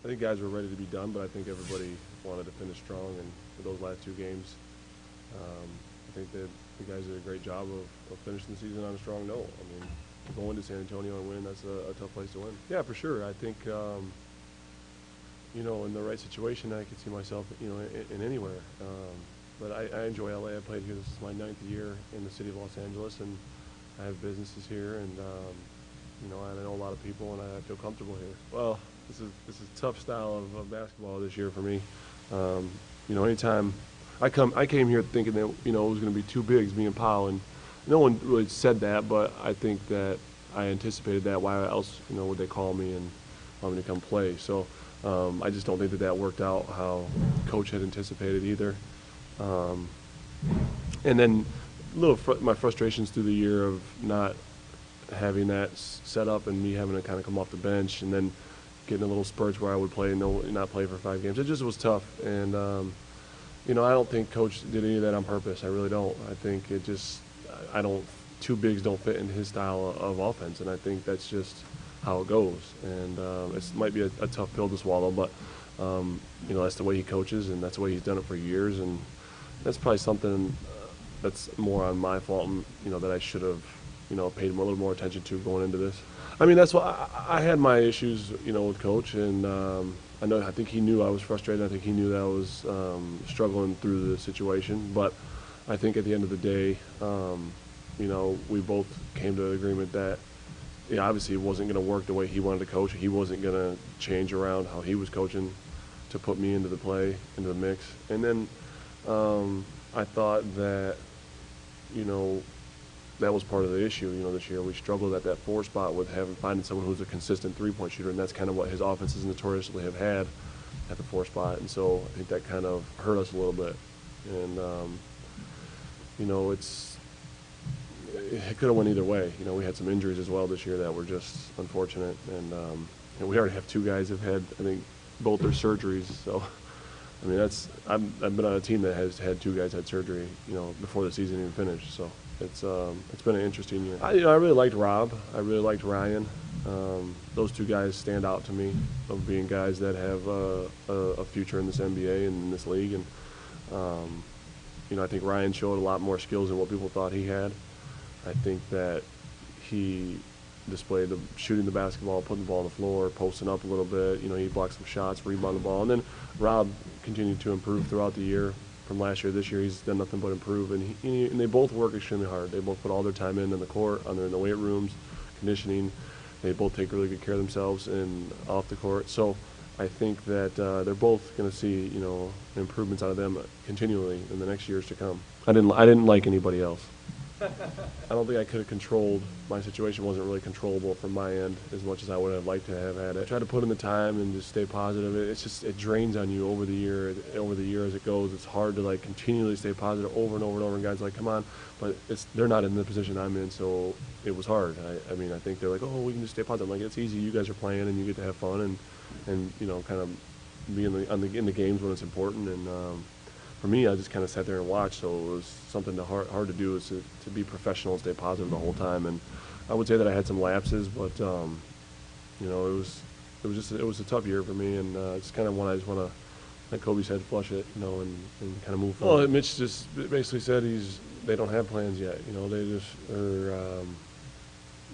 think guys were ready to be done, but I think everybody wanted to finish strong. And for those last two games, I think that the guys did a great job of finishing the season on a strong note. I mean, going to San Antonio and win, that's a tough place to win. Yeah, for sure. I think, you know, in the right situation, I could see myself, you know, in anywhere. But I enjoy LA. I played here. This is my 9th year in the city of Los Angeles, and I have businesses here, and you know, I know a lot of people, and I feel comfortable here. Well, this is a tough style of basketball this year for me. You know, anytime I came here thinking that, you know, it was going to be two bigs, me and Powell, and no one really said that, but I think that I anticipated that. Why else, you know, would they call me and want me to come play? So I just don't think that worked out how Coach had anticipated either. And then my frustrations through the year of not having that set up and me having to kind of come off the bench and then getting a little spurts where I would play and not play for 5 games. It just was tough. And, you know, I don't think Coach did any of that on purpose. I really don't. I think it just, two bigs don't fit in his style of offense. And I think that's just how it goes. And it might be a tough pill to swallow, but, you know, that's the way he coaches and that's the way he's done it for years. And that's probably something that's more on my fault, and, you know, that I should have, you know, paid a little more attention to going into this. I mean, that's why I had my issues, you know, with Coach, and I think he knew I was frustrated. I think he knew that I was struggling through the situation. But I think at the end of the day, you know, we both came to an agreement that, yeah, obviously it wasn't going to work the way he wanted to coach. He wasn't going to change around how he was coaching to put me into the mix. And then I thought that, you know, that was part of the issue. You know, this year we struggled at that 4 spot with finding someone who's a consistent three-point shooter, and that's kind of what his offenses notoriously have had at the 4 spot. And so I think that kind of hurt us a little bit. And you know, it could have went either way. You know, we had some injuries as well this year that were just unfortunate, and we already have 2 guys who've had, I think, both their surgeries. So I mean, I've been on a team that has had 2 guys had surgery, you know, before the season even finished. So it's been an interesting year. I really liked Rob. I really liked Ryan. Those 2 guys stand out to me of being guys that have a future in this NBA and in this league. And you know, I think Ryan showed a lot more skills than what people thought he had. I think that he displayed shooting the basketball, putting the ball on the floor, posting up a little bit. You know, he blocked some shots, rebounded the ball, and then Rob continued to improve throughout the year. From last year, this year, he's done nothing but improve, and they both work extremely hard. They both put all their time in the court, in the weight rooms, conditioning. They both take really good care of themselves and off the court. So I think that they're both going to see, you know, improvements out of them continually in the next years to come. I didn't like anybody else. I don't think I could have controlled. My situation wasn't really controllable from my end as much as I would have liked to have had it. I tried to put in the time and just stay positive. It drains on you over the year as it goes. It's hard to like continually stay positive over and over and over. And guys are like, come on, but they're not in the position I'm in, so it was hard. I mean, I think they're like, oh, we can just stay positive. I'm like, it's easy. You guys are playing and you get to have fun and you know, kind of be in the games when it's important. And for me, I just kind of sat there and watched, so it was something hard to do, is to be professional and stay positive the whole time. And I would say that I had some lapses, but you know, it was a tough year for me, and it's kind of one I just want to, like Kobe said, flush it, you know, and kind of move forward. Well, Mitch just basically said they don't have plans yet. You know,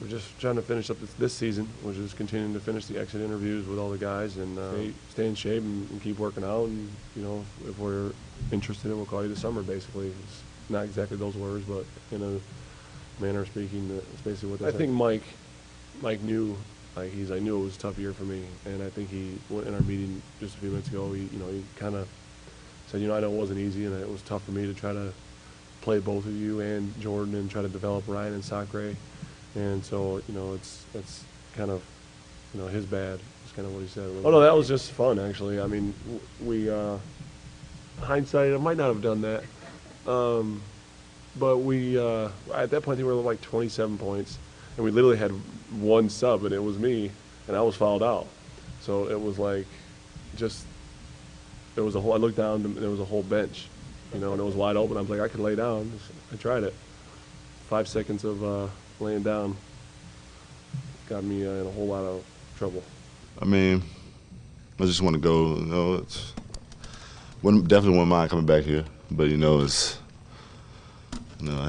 we're just trying to finish up this season. We're just continuing to finish the exit interviews with all the guys and stay in shape and keep working out. And, you know, if we're interested, we'll call you this summer, basically. It's not exactly those words, but in a manner of speaking, that's basically what they said. I think Mike knew, I knew it was a tough year for me. And I think he went in our meeting just a few minutes ago. He kind of said, you know, I know it wasn't easy and it was tough for me to try to play both of you and Jordan and try to develop Ryan and Sacre. And so, you know, it's kind of, you know, his bad. It's kind of what he said. Oh, no, that was just fun, actually. I mean, we, hindsight, I might not have done that. But we, at that point, they were like 27 points. And we literally had one sub, and it was me, and I was fouled out. So it was like I looked down, and there was a whole bench, you know, and it was wide open. I was like, I could lay down. I tried it. 5 seconds of laying down got me in a whole lot of trouble. I mean, I just want to go. Definitely wouldn't mind coming back here, but I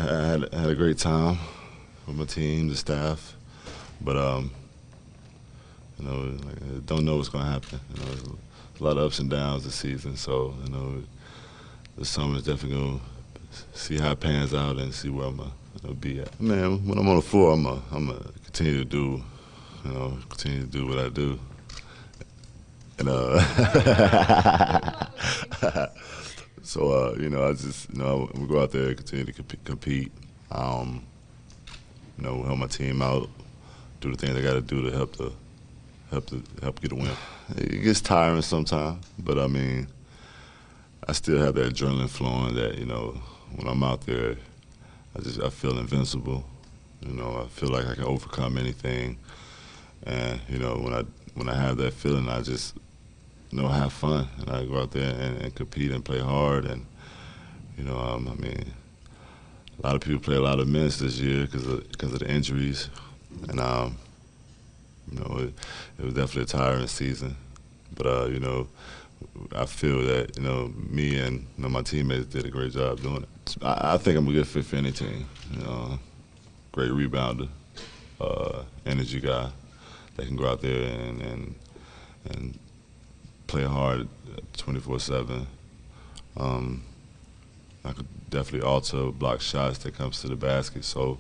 had a great time with my team, the staff, but don't know what's going to happen. There's a lot of ups and downs this season, so the summer is definitely going to see how it pans out and see where I'm gonna be at. Man, when I'm on the floor, I'm gonna continue to do what I do. And so I just I'm gonna go out there and continue to compete. Help my team out, do the things I got to do to help get a win. It gets tiring sometimes, but I mean, I still have that adrenaline flowing. That when I'm out there, I feel invincible. I feel like I can overcome anything. And when I have that feeling, I just have fun, and I go out there and compete and play hard. And I mean, a lot of people play a lot of minutes this year because of the injuries, and it was definitely a tiring season. But I feel that me and my teammates did a great job doing it. I think I'm a good fit for any team. Great rebounder, energy guy that can go out there and play hard 24/7. I could definitely also block shots that comes to the basket, so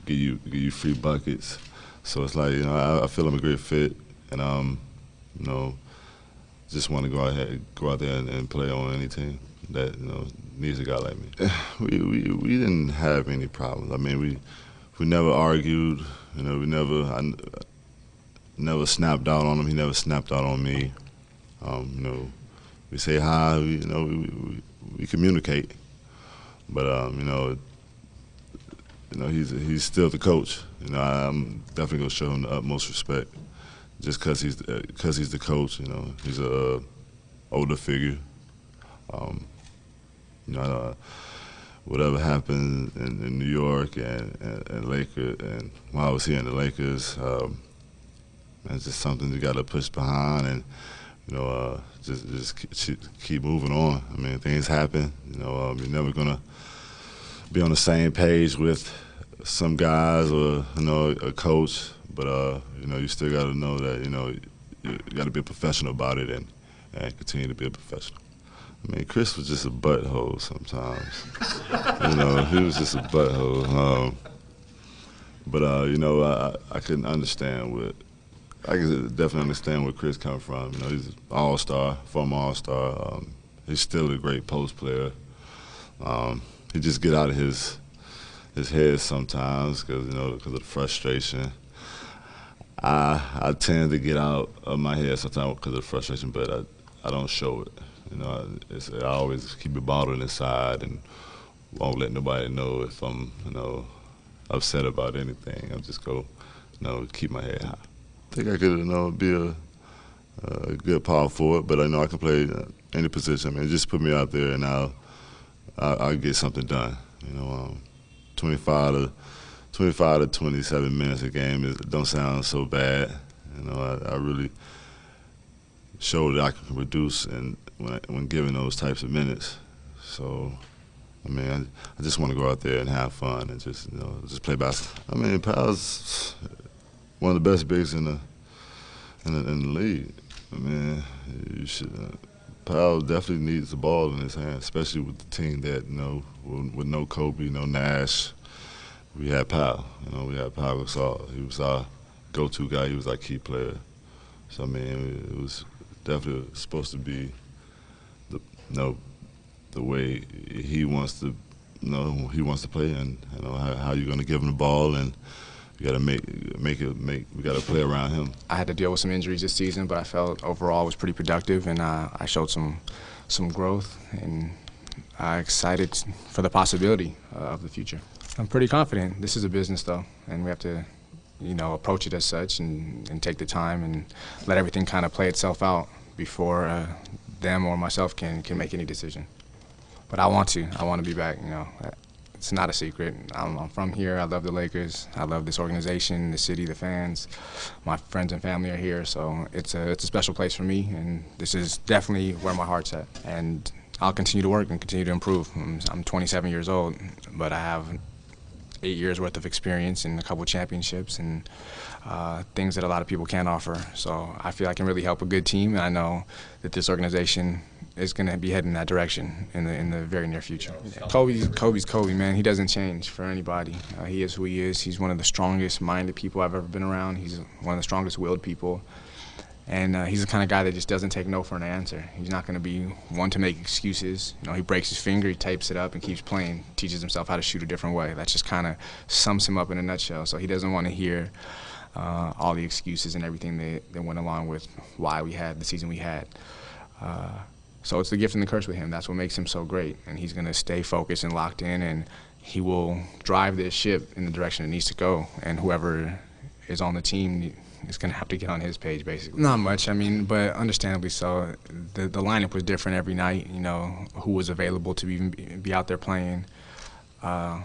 give you free buckets. So it's like I feel I'm a great fit, and just want to go out there and play on any team that needs a guy like me. We didn't have any problems. I mean, we never argued. I never snapped out on him. He never snapped out on me. We say hi. We communicate, but he's still the coach. I'm definitely gonna show him the utmost respect, just because he's the coach. He's a older figure. Whatever happened in New York and Lakers, and while I was here in the Lakers, it's just something you got to push behind and just keep moving on. I mean, things happen. You're never gonna be on the same page with some guys or a coach, but you still got to know that you got to be a professional about it and continue to be a professional. I mean, Chris was just a butthole sometimes. He was just a butthole. But I couldn't understand I can definitely understand where Chris come from. He's an all-star, former all-star. He's still a great post player. He just get out of his head sometimes because of the frustration. I tend to get out of my head sometimes because of the frustration, but I don't show it. I always keep it bottled inside and won't let nobody know if I'm upset about anything. I just go keep my head high. I think I could be a good power forward, but I can play any position. I mean, just put me out there and I'll get something done. 25 to 27 minutes a game don't sound so bad. I really showed that I can produce and when given those types of minutes. So, I mean, I just want to go out there and have fun and just play basketball. I mean, Powell's one of the best bigs in the league. I mean, Powell definitely needs the ball in his hand, especially with the team that with no Kobe, no Nash. We had Powell. We had Powell Gasol. He was our go-to guy. He was our key player. So I mean, it was definitely supposed to be the way he wants to play, and how you're going to give him the ball, and you got to we got to play around him. I had to deal with some injuries this season, but I felt overall it was pretty productive, and I showed some growth, and I'm excited for the possibility of the future. I'm pretty confident. This is a business, though, and we have to approach it as such and take the time and let everything kind of play itself out before them or myself can make any decision. But I want to be back. it's not a secret. I'm from here. I love the Lakers. I love this organization, the city, the fans. My friends and family are here, so it's a special place for me, and this is definitely where my heart's at. And I'll continue to work and continue to improve. I'm 27 years old, but I have 8 years worth of experience and a couple of championships and things that a lot of people can't offer. So I feel I can really help a good team, and I know that this organization is going to be heading in that direction in the very near future. Kobe's Kobe, man. He doesn't change for anybody. He is who he is. He's one of the strongest-minded people I've ever been around. He's one of the strongest-willed people. And he's the kind of guy that just doesn't take no for an answer. He's not going to be one to make excuses. You know, he breaks his finger, he tapes it up, and keeps playing. Teaches himself how to shoot a different way. That just kind of sums him up in a nutshell. So he doesn't want to hear all the excuses and everything that went along with why we had the season we had. So it's the gift and the curse with him. That's what makes him so great. And he's going to stay focused and locked in, and he will drive this ship in the direction it needs to go. And whoever is on the team is going to have to get on his page, basically. Not much, I mean, but understandably so. The lineup was different every night, you know, who was available to even be out there playing. And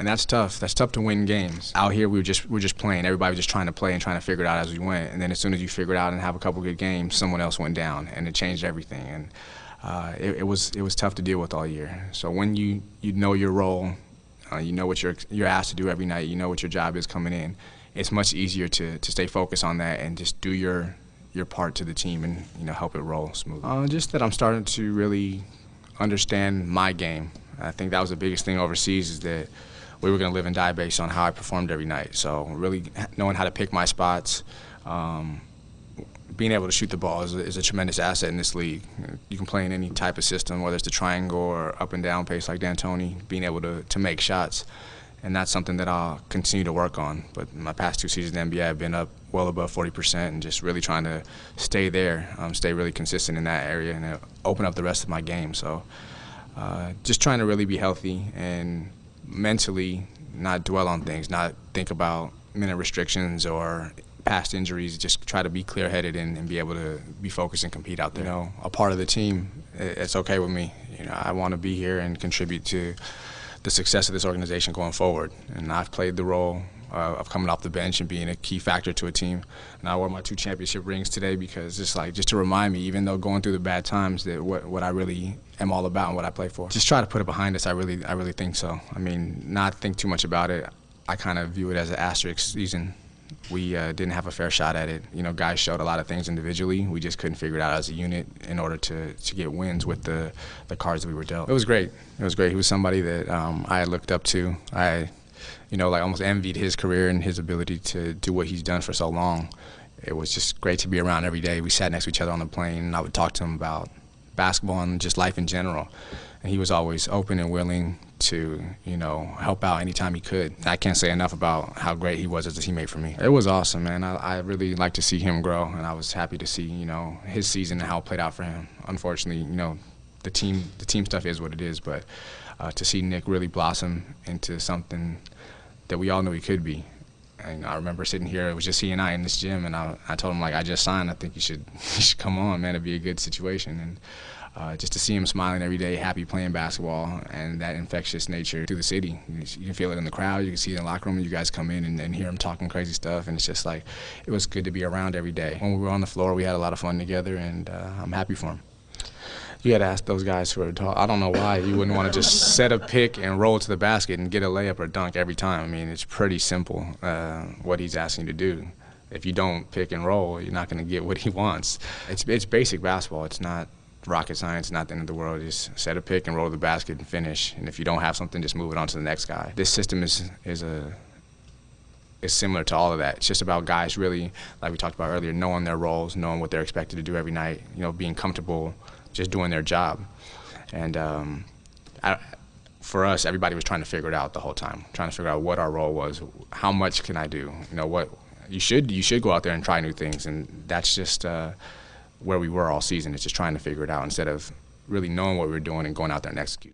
that's tough. That's tough to win games. Out here, we're just playing. Everybody was just trying to play and trying to figure it out as we went. And then as soon as you figure it out and have a couple good games, someone else went down, and it changed everything. And it was tough to deal with all year. So when you know your role, you know what you're asked to do every night, you know what your job is coming in, it's much easier to stay focused on that and just do your part to the team and, you know, help it roll smoothly. Just that I'm starting to really understand my game. I think that was the biggest thing overseas, is that we were going to live and die based on how I performed every night. So really knowing how to pick my spots, being able to shoot the ball is a tremendous asset in this league. You can play in any type of system, whether it's the triangle or up and down pace like D'Antoni, being able to make shots. And that's something that I'll continue to work on. But my past 2 seasons in the NBA, I've been up well above 40% and just really trying to stay there, stay really consistent in that area, and open up the rest of my game. So just trying to really be healthy and mentally not dwell on things, not think about minute restrictions or past injuries, just try to be clear-headed and be able to be focused and compete out there. You know, a part of the team, it's okay with me. You know, I want to be here and contribute to the success of this organization going forward. And I've played the role of coming off the bench and being a key factor to a team. And I wore my 2 championship rings today because just to remind me, even though going through the bad times, that what I really am all about and what I play for. Just try to put it behind us. I really think so. I mean, not think too much about it. I kind of view it as an asterisk season. We didn't have a fair shot at it. You know, guys showed a lot of things individually. We just couldn't figure it out as a unit in order to get wins with the cards that we were dealt. It was great. It was great. He was somebody that I had looked up to. You know, like almost envied his career and his ability to do what he's done for so long. It was just great to be around every day. We sat next to each other on the plane, and I would talk to him about basketball and just life in general. And he was always open and willing to, you know, help out anytime he could. I can't say enough about how great he was as a teammate for me. It was awesome, man. I really like to see him grow, and I was happy to see, you know, his season and how it played out for him. Unfortunately, you know, the team stuff is what it is, but to see Nick really blossom into something that we all knew he could be. And I remember sitting here, it was just he and I in this gym, and I told him, like, I just signed. I think you should come on, man. It'd be a good situation. And just to see him smiling every day, happy playing basketball, and that infectious nature through the city. You can feel it in the crowd. You can see it in the locker room. You guys come in and hear him talking crazy stuff, and it's just like, it was good to be around every day. When we were on the floor, we had a lot of fun together, and I'm happy for him. You got to ask those guys who are tall. I don't know why you wouldn't want to just set a pick and roll to the basket and get a layup or dunk every time. I mean, it's pretty simple what he's asking you to do. If you don't pick and roll, you're not going to get what he wants. It's basic basketball. It's not rocket science, not the end of the world. Just set a pick and roll to the basket and finish. And if you don't have something, just move it on to the next guy. This system is similar to all of that. It's just about guys really, like we talked about earlier, knowing their roles, knowing what they're expected to do every night, you know, being comfortable just doing their job. And for us, everybody was trying to figure it out the whole time, trying to figure out what our role was, how much can I do, you know, what you should go out there and try new things. And that's just where we were all season. It's just trying to figure it out instead of really knowing what we were doing and going out there and execute.